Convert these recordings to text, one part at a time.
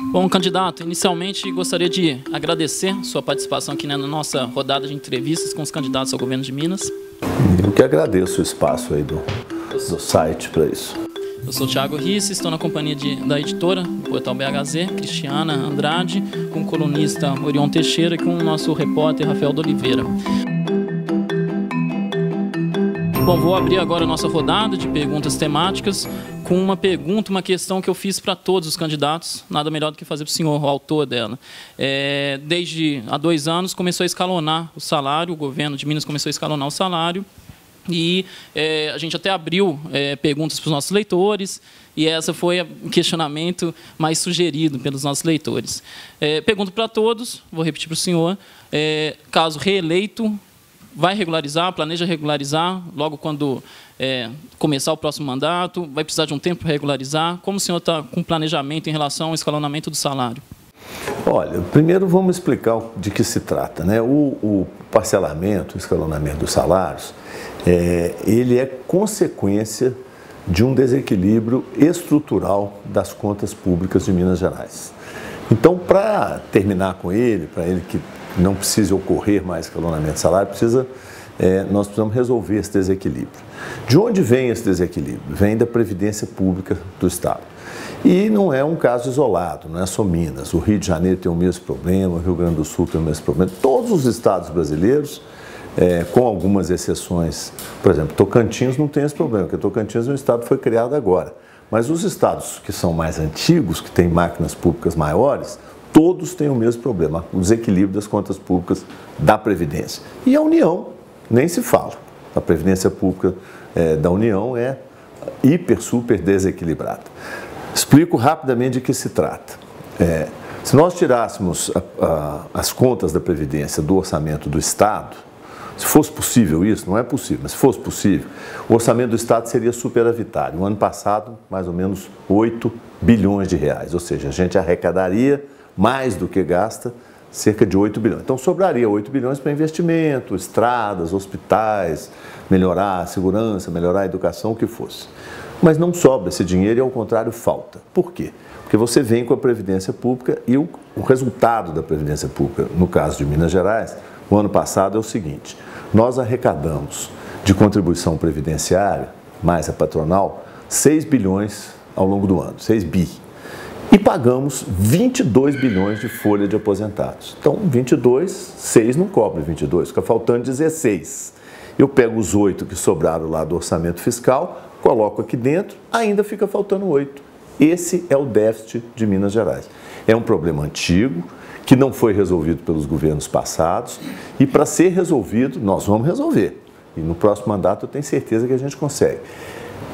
Bom, candidato, inicialmente gostaria de agradecer sua participação aqui na nossa rodada de entrevistas com os candidatos ao governo de Minas. Eu que agradeço o espaço aí do site para isso. Eu sou o Thiago Risse, estou na companhia da editora do portal BHZ, Cristiana Andrade, com o colunista Orion Teixeira e com o nosso repórter Rafael de Oliveira. Bom, vou abrir agora a nossa rodada de perguntas temáticas com uma questão que eu fiz para todos os candidatos, nada melhor do que fazer para o senhor, o autor dela. Desde há 2 anos começou a escalonar o salário, o governo de Minas começou a escalonar o salário, e a gente até abriu perguntas para os nossos leitores, e essa foi o questionamento mais sugerido pelos nossos leitores. Pergunto para todos, vou repetir para o senhor, caso reeleito, vai regularizar, planeja regularizar logo quando começar o próximo mandato? Vai precisar de um tempo para regularizar? Como o senhor está com planejamento em relação ao escalonamento do salário? Olha, primeiro vamos explicar de que se trata, né? O parcelamento, o escalonamento dos salários, ele é consequência de um desequilíbrio estrutural das contas públicas de Minas Gerais. Então, para terminar com ele, para ele que não precise ocorrer mais escalonamento de salário, nós precisamos resolver esse desequilíbrio. De onde vem esse desequilíbrio? Vem da Previdência Pública do Estado. E não é um caso isolado, não é só Minas. O Rio de Janeiro tem o mesmo problema, o Rio Grande do Sul tem o mesmo problema. Todos os estados brasileiros, com algumas exceções, por exemplo, Tocantins não tem esse problema, porque Tocantins é um estado que foi criado agora. Mas os estados que são mais antigos, que têm máquinas públicas maiores, todos têm o mesmo problema, o desequilíbrio das contas públicas da Previdência. E a União, nem se fala. A Previdência Pública da União é super desequilibrada. Explico rapidamente de que se trata. Se nós tirássemos as contas da Previdência do orçamento do Estado, se fosse possível isso, não é possível, mas se fosse possível, o orçamento do Estado seria superavitário. No ano passado, mais ou menos 8 bilhões de reais, ou seja, a gente arrecadaria mais do que gasta, cerca de 8 bilhões. Então, sobraria 8 bilhões para investimento, estradas, hospitais, melhorar a segurança, melhorar a educação, o que fosse. Mas não sobra esse dinheiro e, ao contrário, falta. Por quê? Porque você vem com a Previdência Pública e o resultado da Previdência Pública, no caso de Minas Gerais, o ano passado é o seguinte: nós arrecadamos de contribuição previdenciária, mais a patronal, 6 bilhões ao longo do ano, 6 bi. E pagamos 22 bilhões de folha de aposentados. Então, 22, 6 não cobre 22, fica faltando 16. Eu pego os 8 que sobraram lá do orçamento fiscal, coloco aqui dentro, ainda fica faltando 8. Esse é o déficit de Minas Gerais. É um problema antigo, que não foi resolvido pelos governos passados, e para ser resolvido, nós vamos resolver. E no próximo mandato eu tenho certeza que a gente consegue.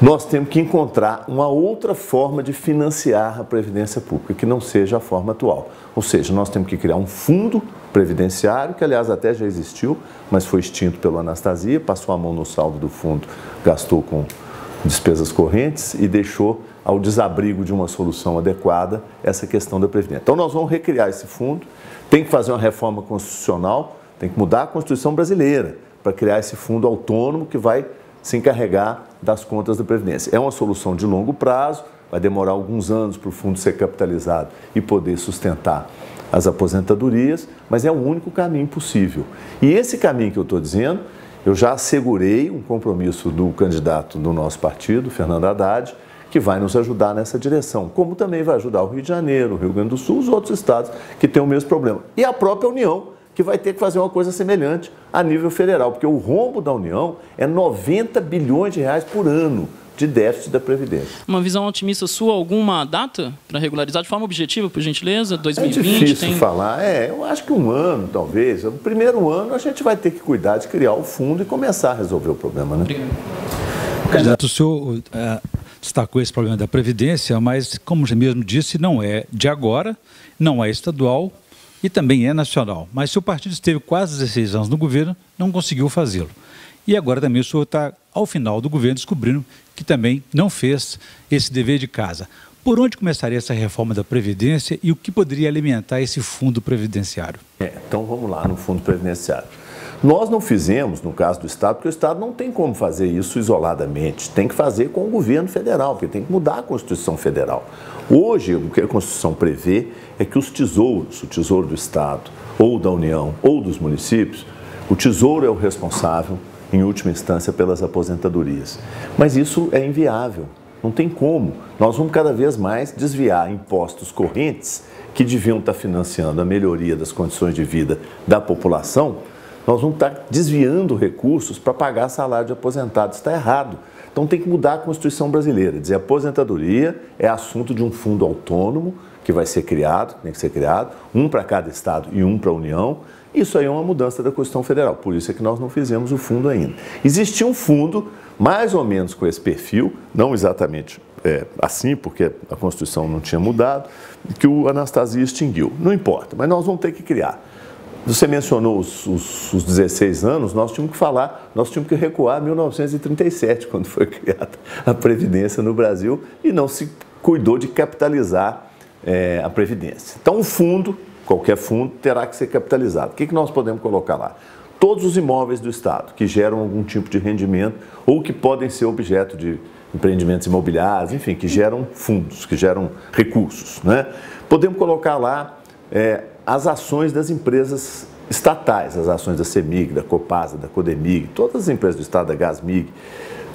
Nós temos que encontrar uma outra forma de financiar a Previdência Pública, que não seja a forma atual. Ou seja, nós temos que criar um fundo previdenciário, que aliás até já existiu, mas foi extinto pela Anastasia, passou a mão no saldo do fundo, gastou com despesas correntes e deixou ao desabrigo de uma solução adequada essa questão da Previdência. Então nós vamos recriar esse fundo, tem que fazer uma reforma constitucional, tem que mudar a Constituição brasileira para criar esse fundo autônomo que vai se encarregar das contas da Previdência. É uma solução de longo prazo, vai demorar alguns anos para o fundo ser capitalizado e poder sustentar as aposentadorias, mas é o único caminho possível. E esse caminho que eu estou dizendo, eu já assegurei um compromisso do candidato do nosso partido, Fernando Haddad, que vai nos ajudar nessa direção, como também vai ajudar o Rio de Janeiro, o Rio Grande do Sul, os outros estados que têm o mesmo problema. E a própria União, que vai ter que fazer uma coisa semelhante a nível federal, porque o rombo da União é 90 bilhões de reais por ano de déficit da Previdência. Uma visão otimista sua, alguma data para regularizar de forma objetiva, por gentileza? 2020? É difícil falar, eu acho que um ano, talvez. No primeiro ano a gente vai ter que cuidar de criar o fundo e começar a resolver o problema, né? Obrigado. Candidato, o senhor destacou esse problema da Previdência, mas, como já mesmo disse, não é de agora, não é estadual, e também é nacional. Mas se o partido esteve quase 16 anos no governo, não conseguiu fazê-lo. E agora também o senhor está, ao final do governo, descobrindo que também não fez esse dever de casa. Por onde começaria essa reforma da Previdência e o que poderia alimentar esse fundo previdenciário? Então vamos lá no fundo previdenciário. Nós não fizemos, no caso do Estado, porque o Estado não tem como fazer isso isoladamente, tem que fazer com o governo federal, porque tem que mudar a Constituição Federal. Hoje, o que a Constituição prevê é que os tesouros, o Tesouro do Estado, ou da União, ou dos municípios, o Tesouro é o responsável, em última instância, pelas aposentadorias. Mas isso é inviável, não tem como. Nós vamos cada vez mais desviar impostos correntes que deviam estar financiando a melhoria das condições de vida da população, nós vamos estar desviando recursos para pagar salário de aposentados. Está errado. Então tem que mudar a Constituição brasileira. Dizer, aposentadoria é assunto de um fundo autônomo que vai ser criado, tem que ser criado, um para cada estado e um para a União. Isso aí é uma mudança da Constituição Federal, por isso é que nós não fizemos o fundo ainda. Existia um fundo mais ou menos com esse perfil, não exatamente assim, porque a Constituição não tinha mudado, que o Anastasia extinguiu. Não importa, mas nós vamos ter que criar. Você mencionou os 16 anos, nós tínhamos que recuar a 1937, quando foi criada a Previdência no Brasil, e não se cuidou de capitalizar a Previdência. Então, o fundo, qualquer fundo, terá que ser capitalizado. O que nós podemos colocar lá? Todos os imóveis do Estado que geram algum tipo de rendimento ou que podem ser objeto de empreendimentos imobiliários, enfim, que geram fundos, que geram recursos, né? Podemos colocar lá as ações das empresas estatais, as ações da CEMIG, da Copasa, da Codemig, todas as empresas do Estado, da Gasmig,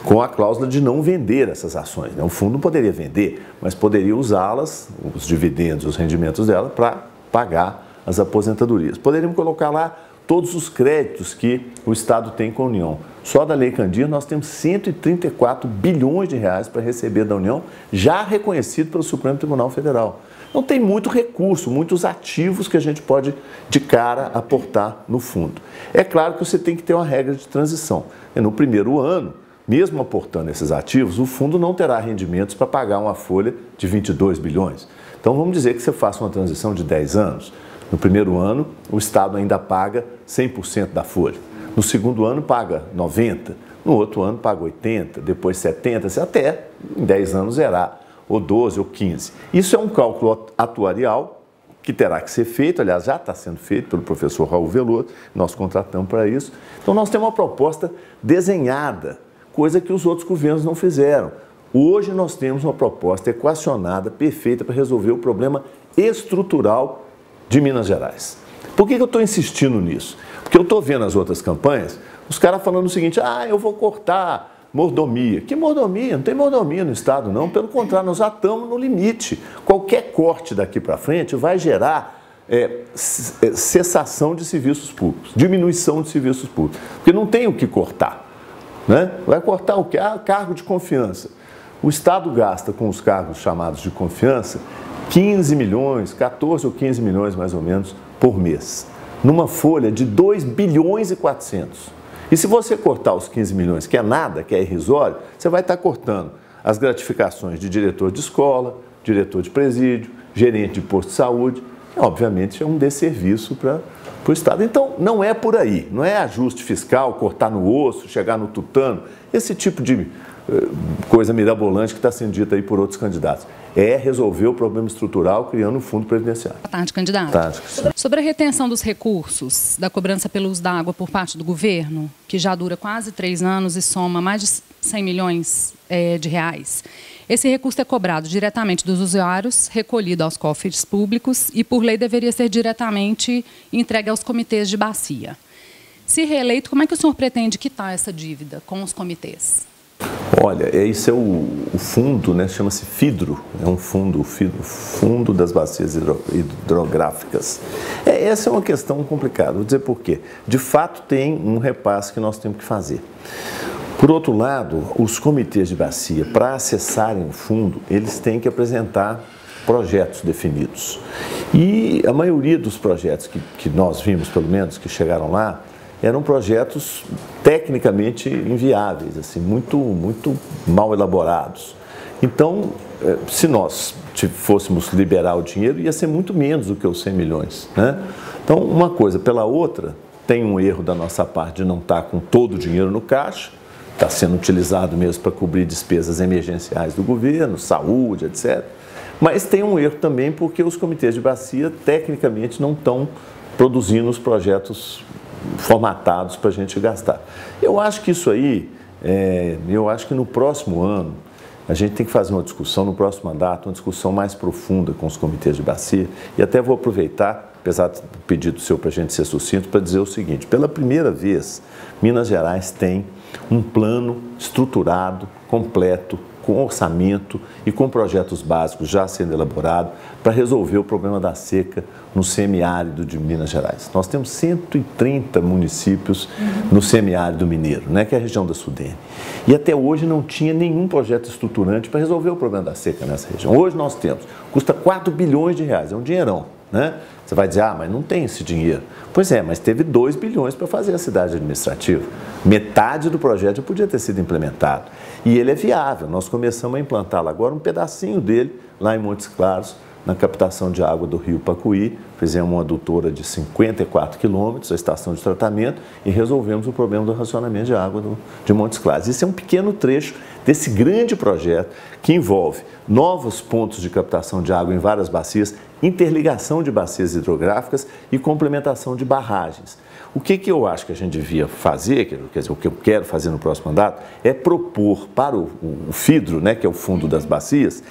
com a cláusula de não vender essas ações, né? O fundo não poderia vender, mas poderia usá-las, os dividendos, os rendimentos dela, para pagar as aposentadorias. Poderíamos colocar lá todos os créditos que o Estado tem com a União. Só da Lei Candir nós temos 134 bilhões de reais para receber da União, já reconhecido pelo Supremo Tribunal Federal. Não tem muito recurso, muitos ativos que a gente pode, de cara, aportar no fundo. É claro que você tem que ter uma regra de transição. E no primeiro ano, mesmo aportando esses ativos, o fundo não terá rendimentos para pagar uma folha de 22 bilhões. Então, vamos dizer que você faça uma transição de 10 anos. No primeiro ano, o Estado ainda paga 100% da folha. No segundo ano, paga 90%. No outro ano, paga 80%, depois 70%, até em 10 anos zerar, ou 12% ou 15%. Isso é um cálculo atuarial que terá que ser feito, aliás, já está sendo feito pelo professor Raul Veloso, nós contratamos para isso. Então, nós temos uma proposta desenhada, coisa que os outros governos não fizeram. Hoje nós temos uma proposta equacionada, perfeita, para resolver o problema estrutural de Minas Gerais. Por que eu estou insistindo nisso? Porque eu estou vendo as outras campanhas, os caras falando o seguinte, eu vou cortar mordomia. Que mordomia? Não tem mordomia no Estado, não. Pelo contrário, nós já estamos no limite. Qualquer corte daqui para frente vai gerar cessação de serviços públicos, diminuição de serviços públicos, porque não tem o que cortar, né? Vai cortar o quê? Cargo de confiança. O Estado gasta com os cargos chamados de confiança 15 milhões, 14 ou 15 milhões mais ou menos por mês, numa folha de 2 bilhões e 400. E se você cortar os 15 milhões, que é nada, que é irrisório, você vai estar cortando as gratificações de diretor de escola, diretor de presídio, gerente de posto de saúde. Obviamente é um desserviço para o Estado. Então, não é por aí, não é ajuste fiscal, cortar no osso, chegar no tutano, esse tipo de coisa mirabolante que está sendo dita aí por outros candidatos. É resolver o problema estrutural criando um fundo previdenciário. Boa tarde, candidato. Tarde. Sobre a retenção dos recursos da cobrança pelo uso da água por parte do governo, que já dura quase 3 anos e soma mais de 100 milhões de reais, esse recurso é cobrado diretamente dos usuários, recolhido aos cofres públicos e, por lei, deveria ser diretamente entregue aos comitês de bacia. Se reeleito, como é que o senhor pretende quitar essa dívida com os comitês? Olha, isso é o fundo, né? Chama-se FIDRO, é um fundo, Fundo das Bacias Hidrográficas. Essa é uma questão complicada, vou dizer por quê. De fato, tem um repasse que nós temos que fazer. Por outro lado, os comitês de bacia, para acessarem o fundo, eles têm que apresentar projetos definidos. E a maioria dos projetos que nós vimos, pelo menos, que chegaram lá, eram projetos tecnicamente inviáveis, assim, muito mal elaborados. Então, se nós fôssemos liberar o dinheiro, ia ser muito menos do que os 100 milhões, né? Então, uma coisa pela outra, tem um erro da nossa parte de não estar com todo o dinheiro no caixa, está sendo utilizado mesmo para cobrir despesas emergenciais do governo, saúde, etc. Mas tem um erro também porque os comitês de bacia, tecnicamente, não estão produzindo os projetos formatados para a gente gastar. Eu acho que isso aí, eu acho que no próximo ano, a gente tem que fazer uma discussão, no próximo mandato, uma discussão mais profunda com os comitês de bacia, e até vou aproveitar, apesar do pedido seu para a gente ser sucinto, para dizer o seguinte: pela primeira vez, Minas Gerais tem um plano estruturado, completo, com orçamento e com projetos básicos já sendo elaborados para resolver o problema da seca no semiárido de Minas Gerais. Nós temos 130 municípios no semiárido mineiro, né, que é a região da Sudene. E até hoje não tinha nenhum projeto estruturante para resolver o problema da seca nessa região. Hoje nós temos, custa 4 bilhões de reais, é um dinheirão, né? Você vai dizer, mas não tem esse dinheiro. Pois é, mas teve 2 bilhões para fazer a cidade administrativa. Metade do projeto já podia ter sido implementado. E ele é viável. Nós começamos a implantá-lo agora, um pedacinho dele, lá em Montes Claros, na captação de água do rio Pacuí. Fizemos uma adutora de 54 quilômetros, a estação de tratamento, e resolvemos o problema do racionamento de água de Montes Claros. Isso é um pequeno trecho desse grande projeto que envolve novos pontos de captação de água em várias bacias, interligação de bacias hidrográficas e complementação de barragens. O que eu acho que a gente devia fazer, quer dizer, o que eu quero fazer no próximo mandato, é propor para o FIDRO, né, que é o Fundo das Bacias,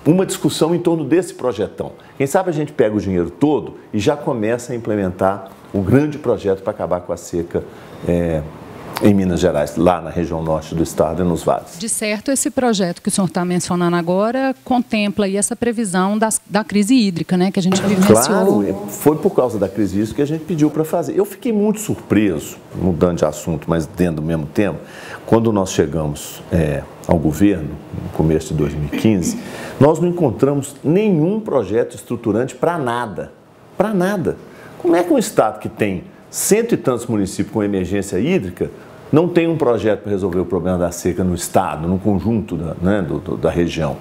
uma discussão em torno desse projetão. Quem sabe a gente pega o dinheiro todo e já começa a implementar um grande projeto para acabar com a seca em Minas Gerais, lá na região norte do estado e nos vales. De certo, esse projeto que o senhor está mencionando agora contempla aí essa previsão da crise hídrica, né, que a gente vivenciou. Claro, foi por causa da crise hídrica que a gente pediu para fazer. Eu fiquei muito surpreso, mudando de assunto, mas dentro do mesmo tempo, quando nós chegamos ao governo, no começo de 2015, nós não encontramos nenhum projeto estruturante para nada. Para nada. Como é que um estado que tem 100 e tantos municípios com emergência hídrica não tem um projeto para resolver o problema da seca no estado, no conjunto da região?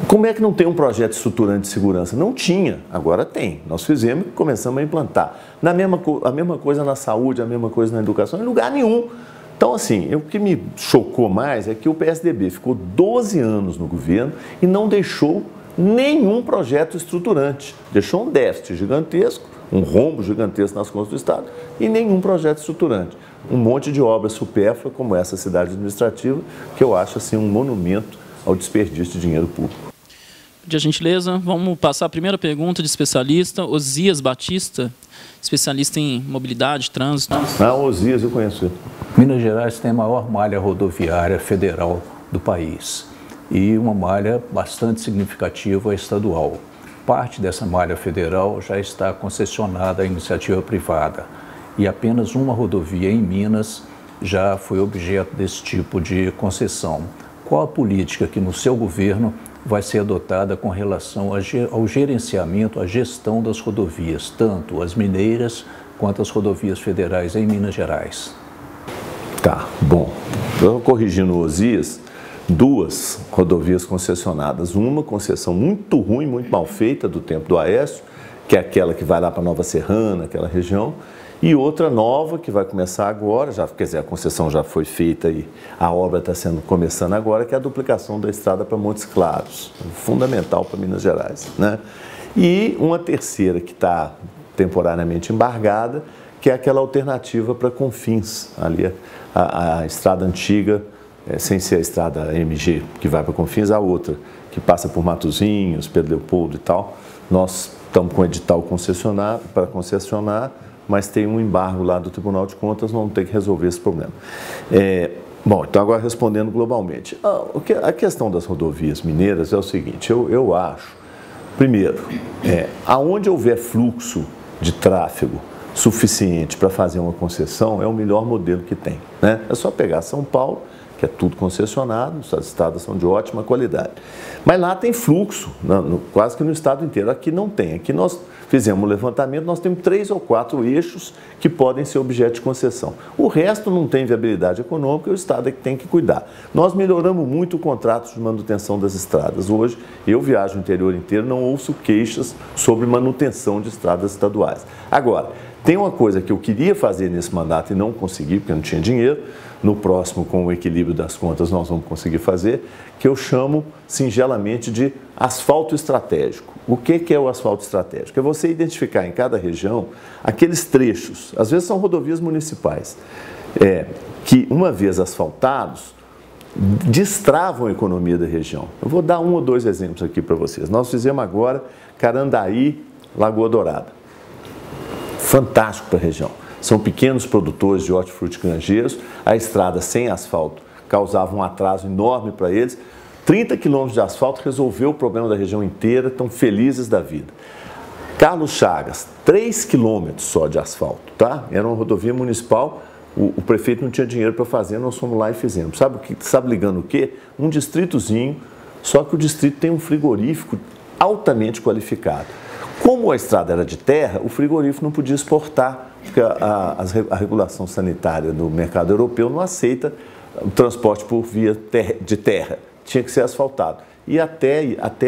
Como é que não tem um projeto estruturante de segurança? Não tinha, agora tem. Nós fizemos e começamos a implantar. A mesma coisa na saúde, a mesma coisa na educação, em lugar nenhum. Então, assim, o que me chocou mais é que o PSDB ficou 12 anos no governo e não deixou nenhum projeto estruturante. Deixou um déficit gigantesco, um rombo gigantesco nas contas do Estado e nenhum projeto estruturante. Um monte de obras supérfluas, como essa cidade administrativa, que eu acho assim um monumento ao desperdício de dinheiro público. De gentileza, vamos passar a primeira pergunta de especialista, Osias Batista, especialista em mobilidade, trânsito. Osias, eu conheço ele. Minas Gerais tem a maior malha rodoviária federal do país e uma malha bastante significativa estadual. Parte dessa malha federal já está concessionada à iniciativa privada e apenas uma rodovia em Minas já foi objeto desse tipo de concessão. Qual a política que no seu governo vai ser adotada com relação ao gerenciamento, à gestão das rodovias, tanto as mineiras quanto as rodovias federais em Minas Gerais? Tá, bom. Eu corrigindo o Osias, 2 rodovias concessionadas. Uma concessão muito ruim, muito mal feita do tempo do Aécio, que é aquela que vai lá para Nova Serrana, aquela região, e outra nova que vai começar agora, quer dizer, a concessão já foi feita e a obra está começando agora, que é a duplicação da estrada para Montes Claros, fundamental para Minas Gerais, né? E uma terceira que está temporariamente embargada, que é aquela alternativa para Confins, ali a estrada antiga, sem ser a estrada MG, que vai para Confins, a outra, que passa por Matozinhos, Pedro Leopoldo e tal. Nós estamos com o edital para concessionar, mas tem um embargo lá do Tribunal de Contas, vamos ter que resolver esse problema. Bom, então agora respondendo globalmente. A questão das rodovias mineiras é o seguinte, eu acho, primeiro, aonde houver fluxo de tráfego suficiente para fazer uma concessão, é o melhor modelo que tem, né? É só pegar São Paulo, que é tudo concessionado, as estradas são de ótima qualidade. Mas lá tem fluxo, quase que no estado inteiro. Aqui não tem. Aqui nós fizemos um levantamento, nós temos 3 ou 4 eixos que podem ser objeto de concessão. O resto não tem viabilidade econômica e o estado é que tem que cuidar. Nós melhoramos muito o contrato de manutenção das estradas. Hoje, eu viajo o interior inteiro, não ouço queixas sobre manutenção de estradas estaduais. Agora, Tem uma coisa que eu queria fazer nesse mandato e não consegui, porque não tinha dinheiro. No próximo, com o equilíbrio das contas, nós vamos conseguir fazer, que eu chamo singelamente de asfalto estratégico. O que é o asfalto estratégico? É você identificar em cada região aqueles trechos, às vezes são rodovias municipais, que uma vez asfaltados, destravam a economia da região. Eu vou dar 1 ou 2 exemplos aqui para vocês. Nós fizemos agora Carandaí, Lagoa Dourada. Fantástico para a região. São pequenos produtores de hortifruti granjeiros. A estrada sem asfalto causava um atraso enorme para eles. 30 quilômetros de asfalto resolveu o problema da região inteira, estão felizes da vida. Carlos Chagas, 3 quilômetros só de asfalto, tá? Era uma rodovia municipal, o prefeito não tinha dinheiro para fazer, nós fomos lá e fizemos. Sabe ligando o quê? Um distritozinho, só que o distrito tem um frigorífico altamente qualificado. Como a estrada era de terra, o frigorífico não podia exportar, porque a regulação sanitária do mercado europeu não aceita o transporte por via de terra. Tinha que ser asfaltado. E até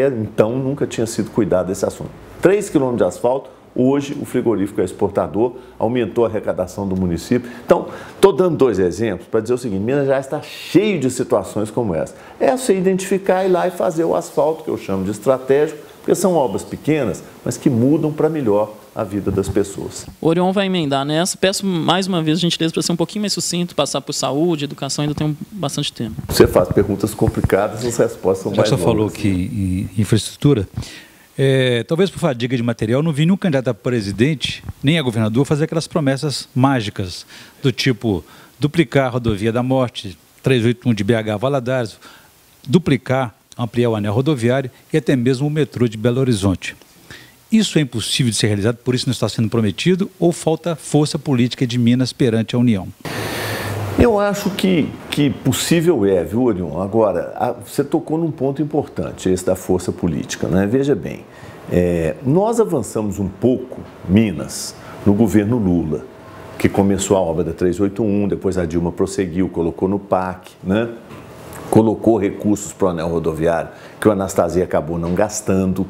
então nunca tinha sido cuidado desse assunto. 3 quilômetros de asfalto, hoje o frigorífico é exportador, aumentou a arrecadação do município. Então, estou dando 2 exemplos para dizer o seguinte: Minas Gerais está cheio de situações como essa. É você identificar, ir lá e fazer o asfalto, que eu chamo de estratégico, porque são obras pequenas, mas que mudam para melhor a vida das pessoas. O Orion vai emendar nessa. Peço mais uma vez, gentileza, para ser um pouquinho mais sucinto, passar por saúde, educação, ainda tem bastante tempo. Você faz perguntas complicadas, as respostas são mais longas. Já que você falou que em infraestrutura, talvez por fadiga de material, não vi nenhum candidato a presidente, nem a governador, fazer aquelas promessas mágicas, do tipo duplicar a rodovia da morte, 381 de BH a Valadares, duplicar, ampliar o anel rodoviário e até mesmo o metrô de Belo Horizonte. Isso é impossível de ser realizado, por isso não está sendo prometido, ou falta força política de Minas perante a União? Eu acho que possível viu, Orion? Agora, você tocou num ponto importante, esse da força política, né? Veja bem, nós avançamos um pouco, Minas, no governo Lula, que começou a obra da 381, depois a Dilma prosseguiu, colocou no PAC, né? Colocou recursos para o anel rodoviário, que o Anastasia acabou não gastando.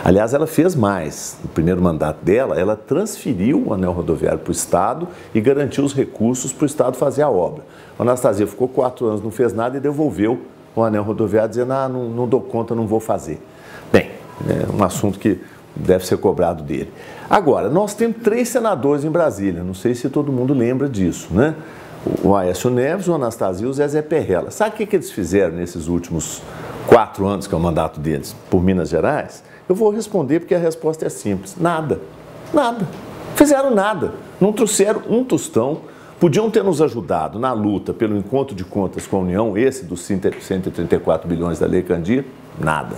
Aliás, ela fez mais. No primeiro mandato dela, ela transferiu o anel rodoviário para o Estado e garantiu os recursos para o Estado fazer a obra. A Anastasia ficou 4 anos, não fez nada e devolveu o anel rodoviário, dizendo: não dou conta, não vou fazer. Bem, é um assunto que deve ser cobrado dele. Agora, nós temos 3 senadores em Brasília, não sei se todo mundo lembra disso, né? O Aécio Neves, o Anastasia e o Zezé Perrella. Sabe o que eles fizeram nesses últimos 4 anos, que é o mandato deles, por Minas Gerais? Eu vou responder porque a resposta é simples. Nada. Nada. Fizeram nada. Não trouxeram um tostão. Podiam ter nos ajudado na luta pelo encontro de contas com a União, esse dos 134 bilhões da Lei Candir? Nada.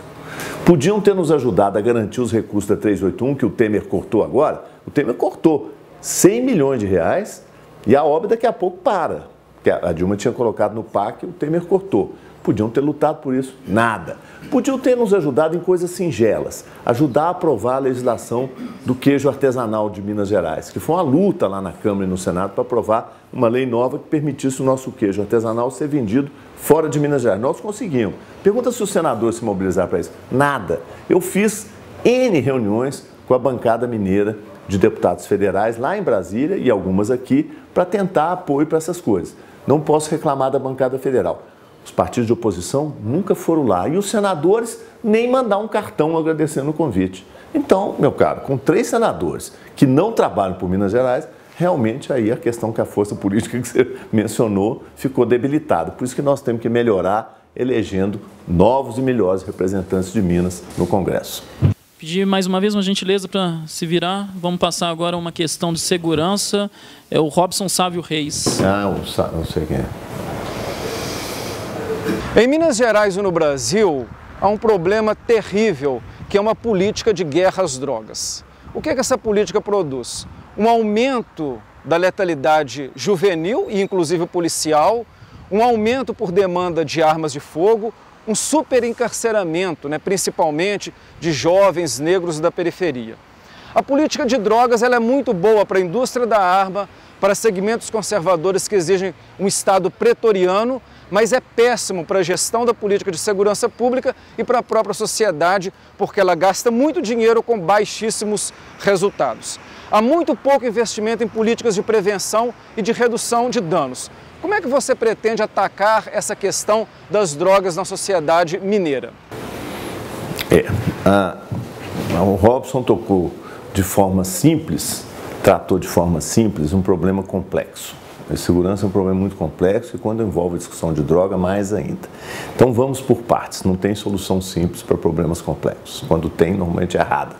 Podiam ter nos ajudado a garantir os recursos da 381, que o Temer cortou agora? O Temer cortou 100 milhões de reais e a obra daqui a pouco para. Porque a Dilma tinha colocado no PAC e o Temer cortou. Podiam ter lutado por isso? Nada. Podiam ter nos ajudado em coisas singelas, ajudar a aprovar a legislação do queijo artesanal de Minas Gerais, que foi uma luta lá na Câmara e no Senado para aprovar uma lei nova que permitisse o nosso queijo artesanal ser vendido fora de Minas Gerais. Nós conseguimos. Pergunta se os senadores se mobilizaram para isso. Nada. Eu fiz N reuniões com a bancada mineira de deputados federais lá em Brasília e algumas aqui para tentar apoio para essas coisas. Não posso reclamar da bancada federal. Os partidos de oposição nunca foram lá e os senadores nem mandar um cartão agradecendo o convite. Então, meu caro, com 3 senadores que não trabalham por Minas Gerais, realmente aí a questão que a força política que você mencionou ficou debilitada. Por isso que nós temos que melhorar elegendo novos e melhores representantes de Minas no Congresso. Pedir mais uma vez uma gentileza para se virar. Vamos passar agora a uma questão de segurança. É o Robson Sávio Reis. Não sei quem é. Em Minas Gerais e no Brasil, há um problema terrível, que é uma política de guerra às drogas. O que é que essa política produz? Um aumento da letalidade juvenil e inclusive policial, um aumento por demanda de armas de fogo, um superencarceramento, principalmente de jovens negros da periferia. A política de drogas ela é muito boa para a indústria da arma, para segmentos conservadores que exigem um Estado pretoriano, mas é péssimo para a gestão da política de segurança pública e para a própria sociedade, porque ela gasta muito dinheiro com baixíssimos resultados. há muito pouco investimento em políticas de prevenção e de redução de danos. Como é que você pretende atacar essa questão das drogas na sociedade mineira? O Robson tocou de forma simples, tratou de forma simples um problema complexo. A segurança é um problema muito complexo e quando envolve a discussão de droga, mais ainda. Então vamos por partes, não tem solução simples para problemas complexos. Quando tem, normalmente é errada.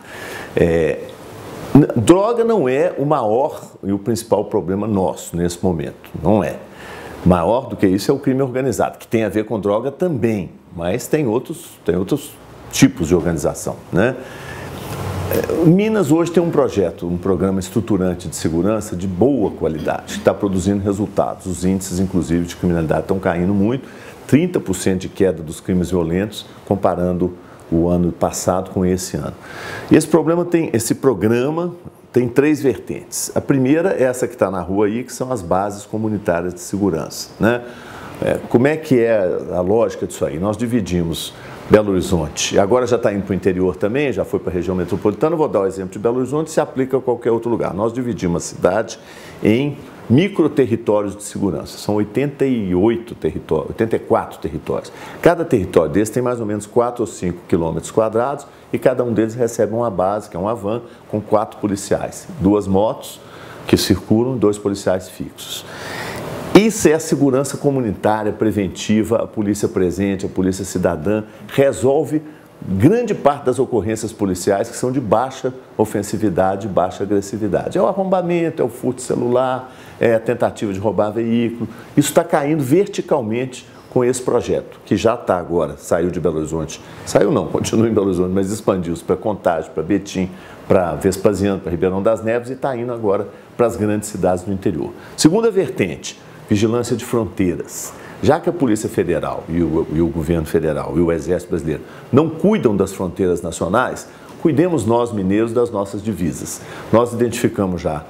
Droga não é o maior e o principal problema nosso nesse momento, não é. Maior do que isso é o crime organizado, que tem a ver com droga também, mas tem outros tipos de organização, né? Minas hoje tem um projeto, um programa estruturante de segurança de boa qualidade, que está produzindo resultados. Os índices, inclusive, de criminalidade estão caindo muito, 30% de queda dos crimes violentos, comparando o ano passado com esse ano. E esse programa tem 3 vertentes. A primeira é essa que está na rua aí, que são as bases comunitárias de segurança, né? Como é que é a lógica disso aí? Nós dividimos Belo Horizonte, agora já está indo para o interior também, já foi para a região metropolitana, vou dar o exemplo de Belo Horizonte, se aplica a qualquer outro lugar. Nós dividimos a cidade em microterritórios de segurança, são 84 territórios. Cada território desse tem mais ou menos 4 ou 5 quilômetros quadrados e cada um deles recebe uma base, que é uma van, com 4 policiais, 2 motos que circulam, 2 policiais fixos. Isso é a segurança comunitária, preventiva, a polícia presente, a polícia cidadã, resolve grande parte das ocorrências policiais que são de baixa ofensividade, baixa agressividade. É o arrombamento, é o furto celular, é a tentativa de roubar veículo. Isso está caindo verticalmente com esse projeto, que já está agora, saiu de Belo Horizonte. Saiu não, continua em Belo Horizonte, mas expandiu-se para Contagem, para Betim, para Vespasiano, para Ribeirão das Neves e está indo agora para as grandes cidades do interior. Segunda vertente, vigilância de fronteiras. Já que a Polícia Federal e o Governo Federal e o Exército Brasileiro não cuidam das fronteiras nacionais, cuidemos nós, mineiros, das nossas divisas. Nós identificamos já,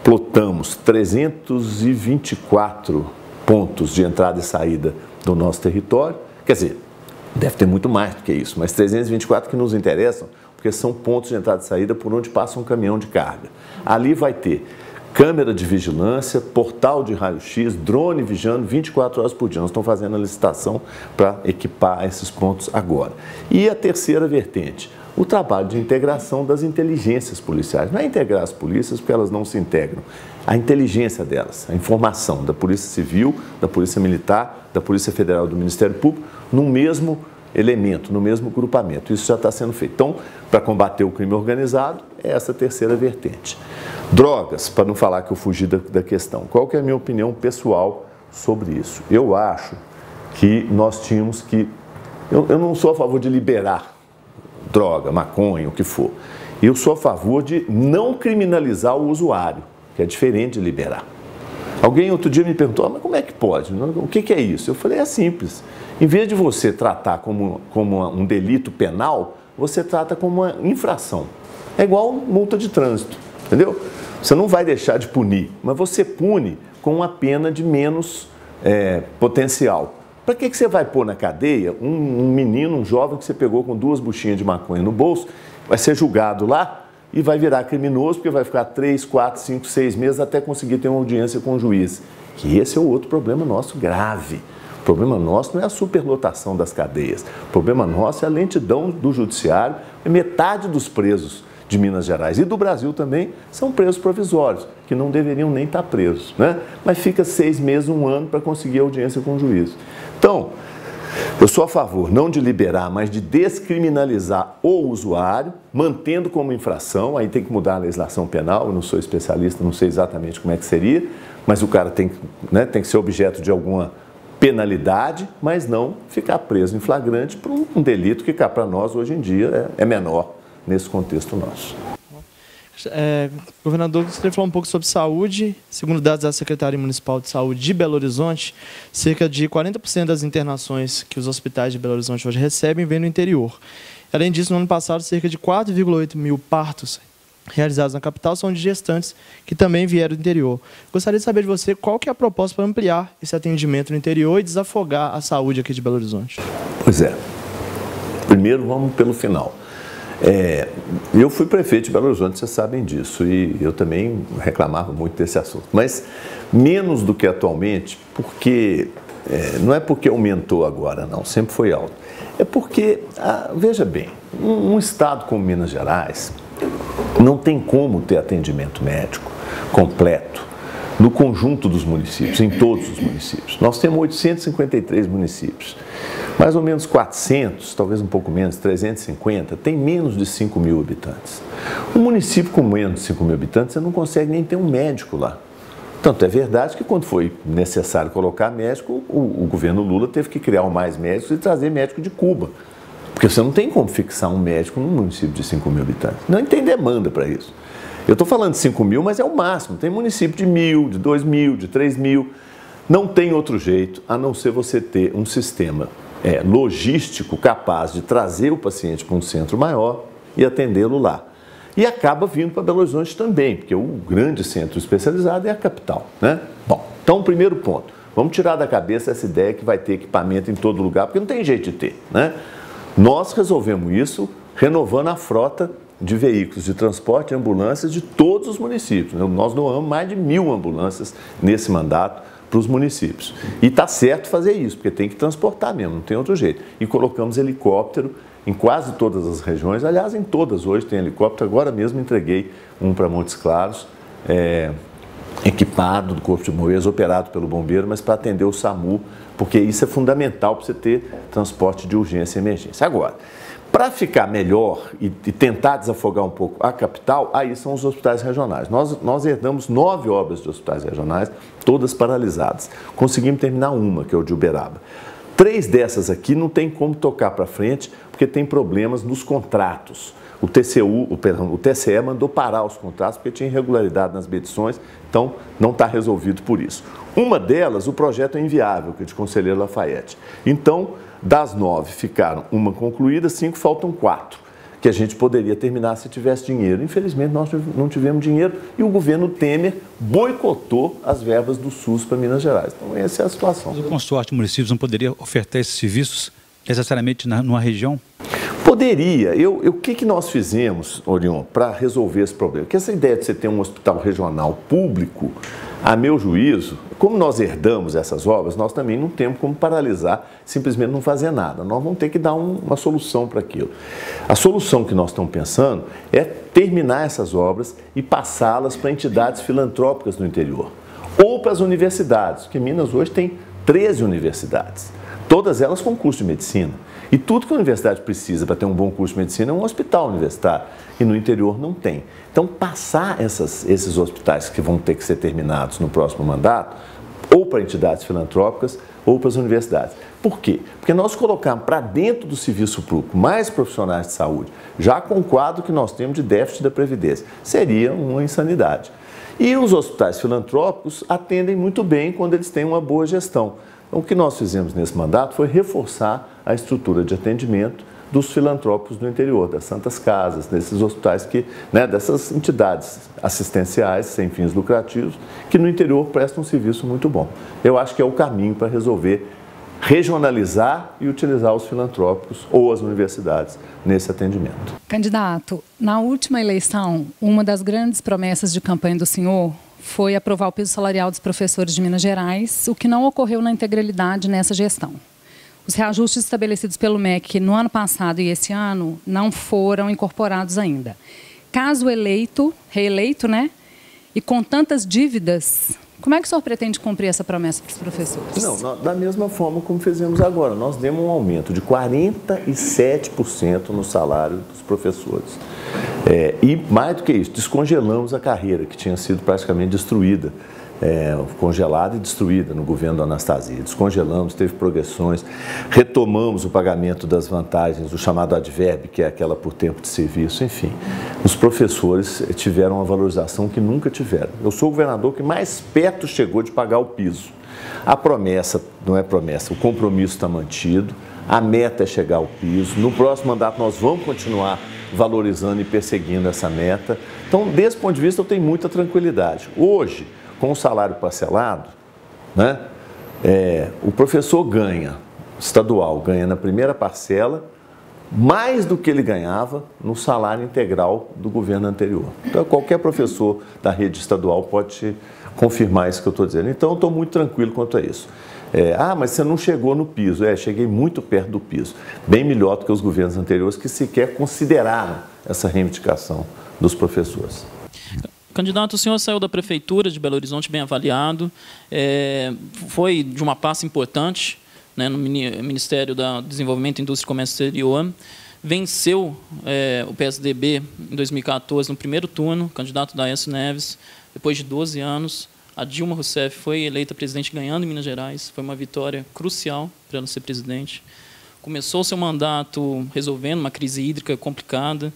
plotamos 324 pontos de entrada e saída do nosso território. Quer dizer, deve ter muito mais do que isso, mas 324 que nos interessam, porque são pontos de entrada e saída por onde passa um caminhão de carga. Ali vai ter câmera de vigilância, portal de raio-x, drone vigiando 24 horas por dia. Nós estamos fazendo a licitação para equipar esses pontos agora. E a terceira vertente, o trabalho de integração das inteligências policiais. Não é integrar as polícias porque elas não se integram. A inteligência delas, a informação da Polícia Civil, da Polícia Militar, da Polícia Federal e do Ministério Público, no mesmo elemento, no mesmo grupamento. Isso já está sendo feito. Então, para combater o crime organizado, é essa terceira vertente. Drogas, para não falar que eu fugi da questão. Qual que é a minha opinião pessoal sobre isso? Eu acho que nós tínhamos que... Eu não sou a favor de liberar droga, maconha, o que for. Eu sou a favor de não criminalizar o usuário, que é diferente de liberar. Alguém outro dia me perguntou, mas como é que pode? O que é isso? Eu falei, é simples. Em vez de você tratar como um delito penal, você trata como uma infração. É igual multa de trânsito, entendeu? Você não vai deixar de punir, mas você pune com uma pena de menos potencial. Para que você vai pôr na cadeia um menino, um jovem que você pegou com 2 buchinhas de maconha no bolso, vai ser julgado lá e vai virar criminoso porque vai ficar 3, 4, 5, 6 meses até conseguir ter uma audiência com o juiz. Que esse é o outro problema nosso grave. O problema nosso não é a superlotação das cadeias. O problema nosso é a lentidão do judiciário. Metade dos presos de Minas Gerais e do Brasil também são presos provisórios, que não deveriam nem estar presos, né? Mas fica 6 meses, 1 ano para conseguir audiência com o juiz. Então, eu sou a favor não de liberar, mas de descriminalizar o usuário, mantendo como infração. Aí tem que mudar a legislação penal, eu não sou especialista, não sei exatamente como é que seria, mas o cara tem que ser objeto de alguma penalidade, mas não ficar preso em flagrante por um delito que cá para nós hoje em dia é menor nesse contexto nosso. Governador, gostaria de falar um pouco sobre saúde. Segundo dados da Secretaria Municipal de Saúde de Belo Horizonte, cerca de 40% das internações que os hospitais de Belo Horizonte hoje recebem vêm no interior. Além disso, no ano passado, cerca de 4,8 mil partos realizados na capital são de gestantes que também vieram do interior. Gostaria de saber de você qual que é a proposta para ampliar esse atendimento no interior e desafogar a saúde aqui de Belo Horizonte. Pois é. Primeiro, vamos pelo final. Eu fui prefeito de Belo Horizonte, vocês sabem disso, e eu também reclamava muito desse assunto, mas menos do que atualmente, porque não é porque aumentou agora, não, sempre foi alto. É porque, veja bem, um estado como Minas Gerais não tem como ter atendimento médico completo no conjunto dos municípios, em todos os municípios. Nós temos 853 municípios. Mais ou menos 400, talvez um pouco menos, 350, tem menos de 5 mil habitantes. Um município com menos de 5 mil habitantes, você não consegue nem ter um médico lá. Tanto é verdade que quando foi necessário colocar médico, o governo Lula teve que criar mais médicos e trazer médico de Cuba. Porque você não tem como fixar um médico num município de 5 mil habitantes. Não tem demanda para isso. Eu estou falando de 5 mil, mas é o máximo. Tem município de 1.000, de 2.000, de 3.000. Não tem outro jeito a não ser você ter um sistema logístico capaz de trazer o paciente para um centro maior e atendê-lo lá. E acaba vindo para Belo Horizonte também, porque o grande centro especializado é a capital, né? Bom, então, primeiro ponto, vamos tirar da cabeça essa ideia que vai ter equipamento em todo lugar, porque não tem jeito de ter, né? Nós resolvemos isso renovando a frota de veículos de transporte e ambulâncias de todos os municípios. Nós doamos mais de 1.000 ambulâncias nesse mandato para os municípios. E está certo fazer isso, porque tem que transportar mesmo, não tem outro jeito. E colocamos helicóptero em quase todas as regiões, aliás, em todas hoje tem helicóptero. Agora mesmo entreguei um para Montes Claros, equipado do Corpo de Bombeiros, operado pelo bombeiro, mas para atender o SAMU, porque isso é fundamental para você ter transporte de urgência e emergência. Agora, para ficar melhor e tentar desafogar um pouco a capital, aí são os hospitais regionais. Nós herdamos 9 obras de hospitais regionais, todas paralisadas. Conseguimos terminar uma, que é o de Uberaba. 3 dessas aqui não tem como tocar para frente, porque tem problemas nos contratos. O TCE mandou parar os contratos porque tinha irregularidade nas medições, então não está resolvido por isso. Uma delas, o projeto é inviável, que é de Conselheiro Lafayette. Então, das 9 ficaram uma concluída, 5 faltam 4, que a gente poderia terminar se tivesse dinheiro. Infelizmente, nós não tivemos dinheiro e o governo Temer boicotou as verbas do SUS para Minas Gerais. Então, essa é a situação. Mas o consórcio de municípios não poderia ofertar esses serviços necessariamente numa região? Poderia. O que nós fizemos, Orion, para resolver esse problema? Porque essa ideia de você ter um hospital regional público, a meu juízo, como nós herdamos essas obras, nós também não temos como paralisar, simplesmente não fazer nada. Nós vamos ter que dar uma solução para aquilo. A solução que nós estamos pensando é terminar essas obras e passá-las para entidades filantrópicas no interior. Ou para as universidades, porque Minas hoje tem 13 universidades, todas elas com curso de medicina. E tudo que a universidade precisa para ter um bom curso de medicina é um hospital universitário. E no interior não tem. Então, passar esses hospitais que vão ter que ser terminados no próximo mandato, ou para entidades filantrópicas, ou para as universidades. Por quê? Porque nós colocamos para dentro do serviço público mais profissionais de saúde, já com o quadro que nós temos de déficit da Previdência. Seria uma insanidade. E os hospitais filantrópicos atendem muito bem quando eles têm uma boa gestão. Então, o que nós fizemos nesse mandato foi reforçar a estrutura de atendimento dos filantrópicos do interior, das Santas Casas, desses hospitais dessas entidades assistenciais sem fins lucrativos, que no interior prestam um serviço muito bom. Eu acho que é o caminho para resolver regionalizar e utilizar os filantrópicos ou as universidades nesse atendimento. Candidato, na última eleição, uma das grandes promessas de campanha do senhor foi aprovar o piso salarial dos professores de Minas Gerais, o que não ocorreu na integralidade nessa gestão. Os reajustes estabelecidos pelo MEC no ano passado e esse ano não foram incorporados ainda. Caso reeleito, né? E com tantas dívidas, como é que o senhor pretende cumprir essa promessa para os professores? Não, da mesma forma como fizemos agora. Nós demos um aumento de 47% no salário dos professores. E mais do que isso, descongelamos a carreira, que tinha sido praticamente destruída. Congelada e destruída no governo da Anastasia. Descongelamos, teve progressões, retomamos o pagamento das vantagens do chamado advérbio, que é aquela por tempo de serviço, enfim. Os professores tiveram uma valorização que nunca tiveram. Eu sou o governador que mais perto chegou de pagar o piso. A promessa não é promessa, o compromisso está mantido, a meta é chegar ao piso. No próximo mandato nós vamos continuar valorizando e perseguindo essa meta. Então, desse ponto de vista, eu tenho muita tranquilidade. Hoje, com o salário parcelado, né, o professor estadual ganha na primeira parcela mais do que ele ganhava no salário integral do governo anterior. Então, qualquer professor da rede estadual pode te confirmar isso que eu estou dizendo. Então, eu estou muito tranquilo quanto a isso. Mas você não chegou no piso. Cheguei muito perto do piso. Bem melhor do que os governos anteriores, que sequer consideraram essa reivindicação dos professores. Candidato, o senhor saiu da Prefeitura de Belo Horizonte bem avaliado, foi de uma pasta importante, né, no Ministério do Desenvolvimento, Indústria e Comércio Exterior, venceu o PSDB em 2014 no primeiro turno, candidato da Aécio Neves, depois de 12 anos. A Dilma Rousseff foi eleita presidente ganhando em Minas Gerais, foi uma vitória crucial para ela ser presidente. Começou seu mandato resolvendo uma crise hídrica complicada,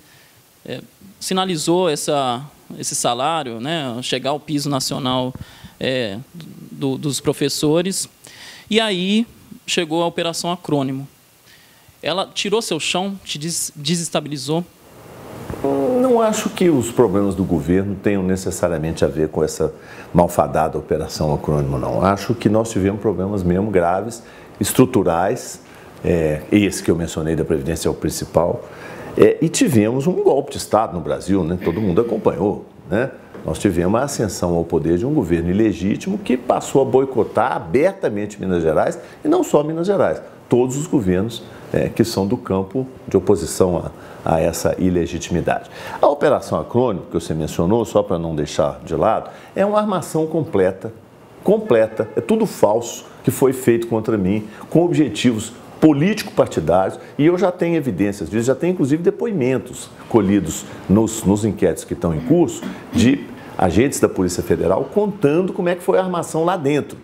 sinalizou esse salário, né, chegar ao piso nacional dos professores, e aí chegou a Operação Acrônimo. Ela tirou seu chão, te desestabilizou? Não acho que os problemas do governo tenham necessariamente a ver com essa malfadada Operação Acrônimo, não. Acho que nós tivemos problemas mesmo graves, estruturais, esse que eu mencionei da Previdência é o principal, e tivemos um golpe de Estado no Brasil, né? Todo mundo acompanhou, né? Nós tivemos a ascensão ao poder de um governo ilegítimo que passou a boicotar abertamente Minas Gerais, e não só Minas Gerais, todos os governos que são do campo de oposição a essa ilegitimidade. A Operação Acrônimo, que você mencionou, só para não deixar de lado, é uma armação completa, é tudo falso que foi feito contra mim, com objetivos político-partidários, e eu já tenho evidências disso, já tenho inclusive depoimentos colhidos nos inquéritos que estão em curso de agentes da Polícia Federal contando como é que foi a armação lá dentro,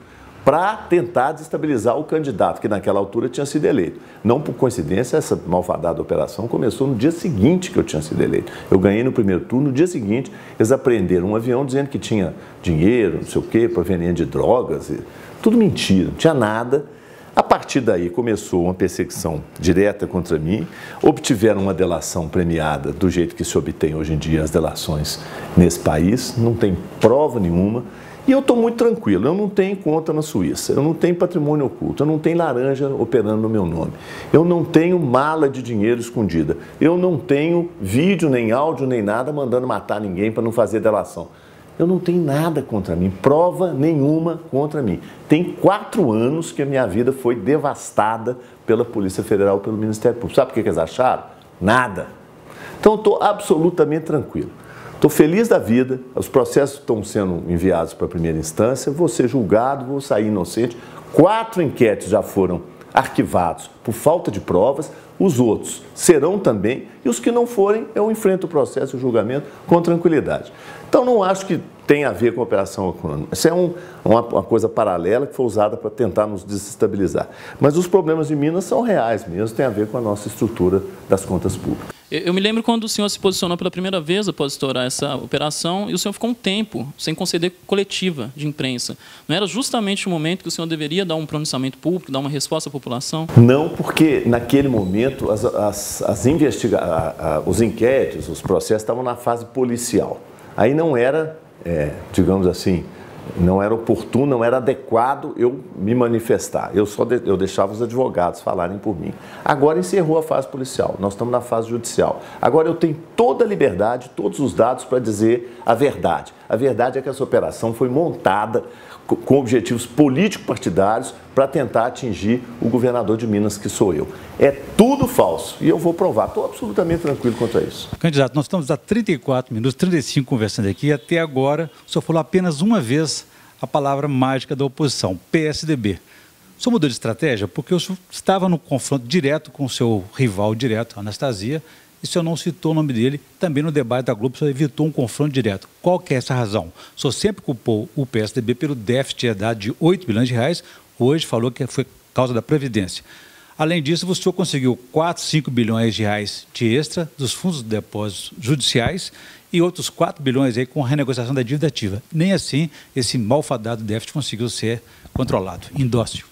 para tentar desestabilizar o candidato que naquela altura tinha sido eleito. Não por coincidência, essa malfadada operação começou no dia seguinte que eu tinha sido eleito. Eu ganhei no primeiro turno, no dia seguinte eles apreenderam um avião dizendo que tinha dinheiro, não sei o quê, proveniente de drogas, tudo mentira, não tinha nada. A partir daí começou uma perseguição direta contra mim, obtiveram uma delação premiada do jeito que se obtém hoje em dia as delações nesse país, não tem prova nenhuma, e eu estou muito tranquilo, eu não tenho conta na Suíça, eu não tenho patrimônio oculto, eu não tenho laranja operando no meu nome, eu não tenho mala de dinheiro escondida, eu não tenho vídeo, nem áudio, nem nada mandando matar ninguém para não fazer delação. Eu não tenho nada contra mim, prova nenhuma contra mim. Tem 4 anos que a minha vida foi devastada pela Polícia Federal, pelo Ministério Público. Sabe o que eles acharam? Nada. Então, eu estou absolutamente tranquilo. Estou feliz da vida, os processos estão sendo enviados para a primeira instância, vou ser julgado, vou sair inocente. 4 inquéritos já foram arquivados por falta de provas, os outros serão também, e os que não forem, eu enfrento o processo e o julgamento com tranquilidade. Então, não acho que tem a ver com a Operação Acrônimo. Isso é uma coisa paralela que foi usada para tentar nos desestabilizar. Mas os problemas de Minas são reais mesmo, tem a ver com a nossa estrutura das contas públicas. Eu me lembro quando o senhor se posicionou pela primeira vez após estourar essa operação e o senhor ficou um tempo sem conceder coletiva de imprensa. Não era justamente o momento que o senhor deveria dar um pronunciamento público, dar uma resposta à população? Não, porque naquele momento os inquéritos, os processos estavam na fase policial. Aí não era, digamos assim, não era oportuno, não era adequado eu me manifestar. Eu deixava os advogados falarem por mim. Agora encerrou a fase policial, nós estamos na fase judicial. Agora eu tenho toda a liberdade, todos os dados para dizer a verdade. A verdade é que essa operação foi montada com objetivos político-partidários para tentar atingir o governador de Minas, que sou eu. É tudo falso e eu vou provar. Estou absolutamente tranquilo quanto a isso. Candidato, nós estamos há 34 minutos, 35 conversando aqui e até agora o senhor falou apenas uma vez a palavra mágica da oposição, PSDB. O senhor mudou de estratégia porque o senhor estava no confronto direto com o seu rival direto, Anastasia, e o senhor não citou o nome dele, também no debate da Globo, o senhor evitou um confronto direto. Qual que é essa razão? O senhor sempre culpou o PSDB pelo déficit herdado de 8 bilhões de reais, hoje falou que foi causa da Previdência. Além disso, o senhor conseguiu 4, 5 bilhões de reais de extra dos fundos de depósitos judiciais e outros 4 bilhões aí com a renegociação da dívida ativa. Nem assim esse malfadado déficit conseguiu ser controlado. Indócil.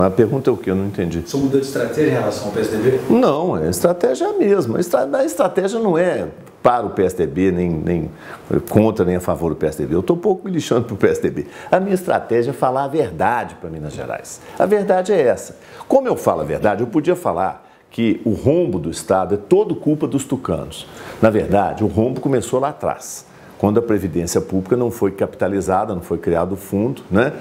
A pergunta é o que? Eu não entendi. Você mudou de estratégia em relação ao PSDB? Não, a estratégia é a mesma. A estratégia não é para o PSDB, nem contra, nem a favor do PSDB. Eu estou um pouco me lixando para o PSDB. A minha estratégia é falar a verdade para Minas Gerais. A verdade é essa. Como eu falo a verdade, eu podia falar que o rombo do Estado é todo culpa dos tucanos. Na verdade, o rombo começou lá atrás, quando a Previdência Pública não foi capitalizada, não foi criado o fundo, né?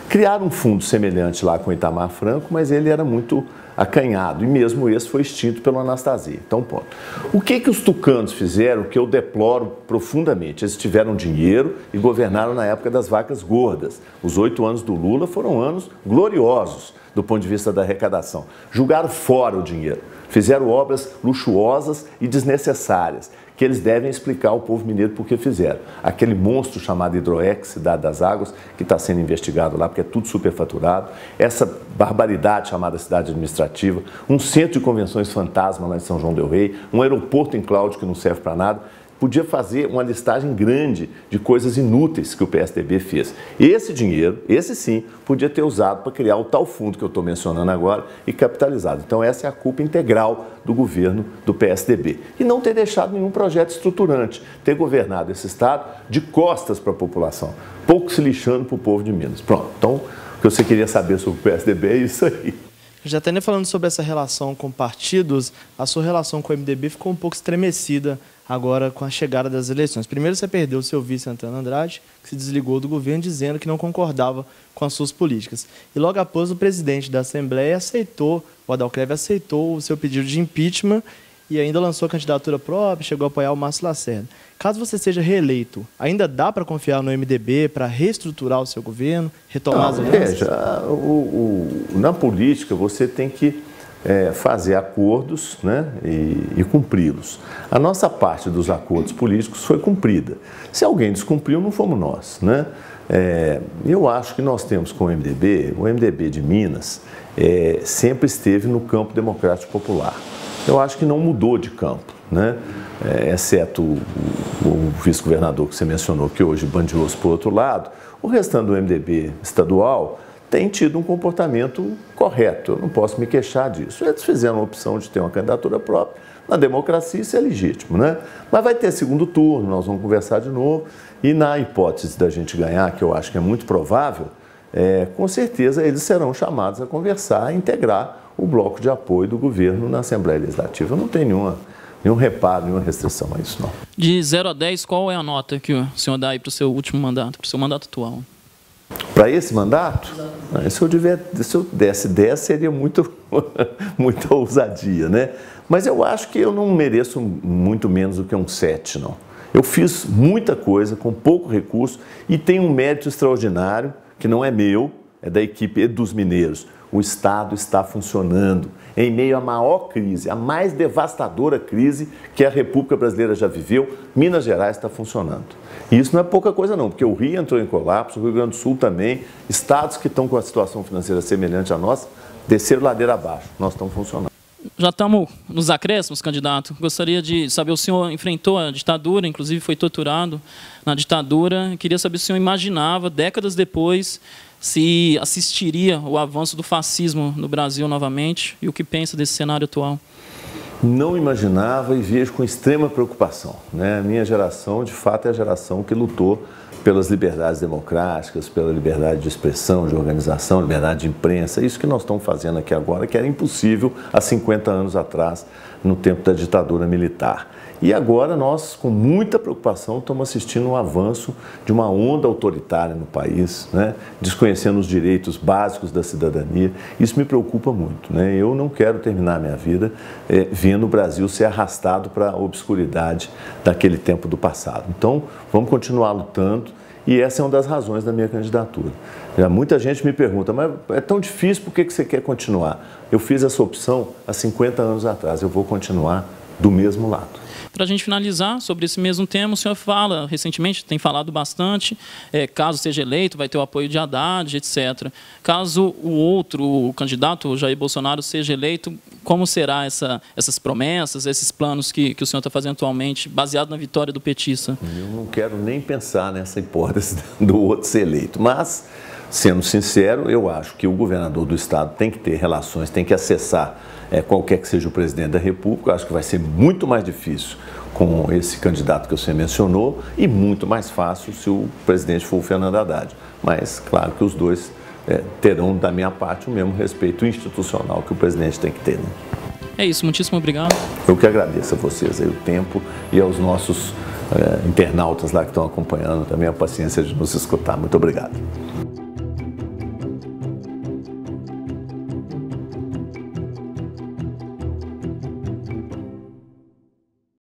Criaram um fundo semelhante lá com o Itamar Franco, mas ele era muito acanhado, e mesmo esse foi extinto pelo Anastasia. Então, ponto. O que os tucanos fizeram, que eu deploro profundamente? Eles tiveram dinheiro e governaram na época das vacas gordas. Os 8 anos do Lula foram anos gloriosos do ponto de vista da arrecadação. Jogaram fora o dinheiro, fizeram obras luxuosas e desnecessárias, que eles devem explicar ao povo mineiro por que fizeram. Aquele monstro chamado Hidroex, Cidade das Águas, que está sendo investigado lá, porque é tudo superfaturado, essa barbaridade chamada cidade administrativa, um centro de convenções fantasma lá em São João del Rei, um aeroporto em Cláudio que não serve para nada. Podia fazer uma listagem grande de coisas inúteis que o PSDB fez. Esse dinheiro, esse sim, podia ter usado para criar o tal fundo que eu estou mencionando agora e capitalizado. Então essa é a culpa integral do governo do PSDB. E não ter deixado nenhum projeto estruturante, ter governado esse Estado de costas para a população, pouco se lixando para o povo de Minas. Pronto, então o que você queria saber sobre o PSDB é isso aí. Já até falando sobre essa relação com partidos, a sua relação com o MDB ficou um pouco estremecida agora com a chegada das eleições. Primeiro você perdeu o seu vice Antônio Andrade, que se desligou do governo dizendo que não concordava com as suas políticas. E logo após o presidente da Assembleia o Adalcreve aceitou o seu pedido de impeachment e ainda lançou a candidatura própria, chegou a apoiar o Márcio Lacerda. Caso você seja reeleito, ainda dá para confiar no MDB para reestruturar o seu governo, retomar as alianças? Veja, na política você tem que fazer acordos, né, e cumpri-los. A nossa parte dos acordos políticos foi cumprida. Se alguém descumpriu, não fomos nós, né? Eu acho que nós temos com o MDB de Minas sempre esteve no campo democrático popular. Eu acho que não mudou de campo, né? Exceto o vice-governador que você mencionou, que hoje bandeou-se para o outro lado, o restante do MDB estadual tem tido um comportamento correto. Eu não posso me queixar disso. Eles fizeram a opção de ter uma candidatura própria. Na democracia isso é legítimo, né? Mas vai ter segundo turno, nós vamos conversar de novo. E na hipótese da gente ganhar, que eu acho que é muito provável, com certeza eles serão chamados a conversar, a integrar o bloco de apoio do governo na Assembleia Legislativa. Eu não tenho nenhum reparo, nenhuma restrição a isso, não. De 0 a 10, qual é a nota que o senhor dá aí para o seu último mandato, para o seu mandato atual? Para esse mandato? Se eu desse 10, seria muita ousadia, né? Mas eu acho que eu não mereço muito menos do que um 7, não. Eu fiz muita coisa com pouco recurso e tenho um mérito extraordinário, que não é meu, é da equipe e dos mineiros. O Estado está funcionando em meio à maior crise, a mais devastadora crise que a República Brasileira já viveu. Minas Gerais está funcionando. E isso não é pouca coisa não, porque o Rio entrou em colapso, o Rio Grande do Sul também, estados que estão com a situação financeira semelhante à nossa, desceram ladeira abaixo, nós estamos funcionando. Já estamos nos acréscimos, candidato. Gostaria de saber, o senhor enfrentou a ditadura, inclusive foi torturado na ditadura. Queria saber se o senhor imaginava, décadas depois, se assistiria o avanço do fascismo no Brasil novamente e o que pensa desse cenário atual. Não imaginava e vejo com extrema preocupação, né? A minha geração, de fato, é a geração que lutou pelas liberdades democráticas, pela liberdade de expressão, de organização, liberdade de imprensa. Isso que nós estamos fazendo aqui agora, que era impossível há 50 anos atrás, no tempo da ditadura militar. E agora nós, com muita preocupação, estamos assistindo um avanço de uma onda autoritária no país, né? Desconhecendo os direitos básicos da cidadania. Isso me preocupa muito, né? Eu não quero terminar minha vida vendo o Brasil ser arrastado para a obscuridade daquele tempo do passado. Então, vamos continuar lutando e essa é uma das razões da minha candidatura. Muita gente me pergunta, mas é tão difícil, por que você quer continuar? Eu fiz essa opção há 50 anos atrás, eu vou continuar do mesmo lado. Para a gente finalizar sobre esse mesmo tema, o senhor fala, recentemente, tem falado bastante, caso seja eleito, vai ter o apoio de Haddad, etc. Caso o candidato, o Jair Bolsonaro, seja eleito, como será essas promessas, esses planos que o senhor está fazendo atualmente, baseado na vitória do petista? Eu não quero nem pensar nessa hipótese do outro ser eleito, mas sendo sincero, eu acho que o governador do estado tem que ter relações, tem que acessar qualquer que seja o presidente da República. Eu acho que vai ser muito mais difícil com esse candidato que você mencionou e muito mais fácil se o presidente for o Fernando Haddad. Mas, claro que os dois terão, da minha parte, o mesmo respeito institucional que o presidente tem que ter, né? É isso, muitíssimo obrigado. Eu que agradeço a vocês aí o tempo e aos nossos internautas lá que estão acompanhando também a paciência de nos escutar. Muito obrigado.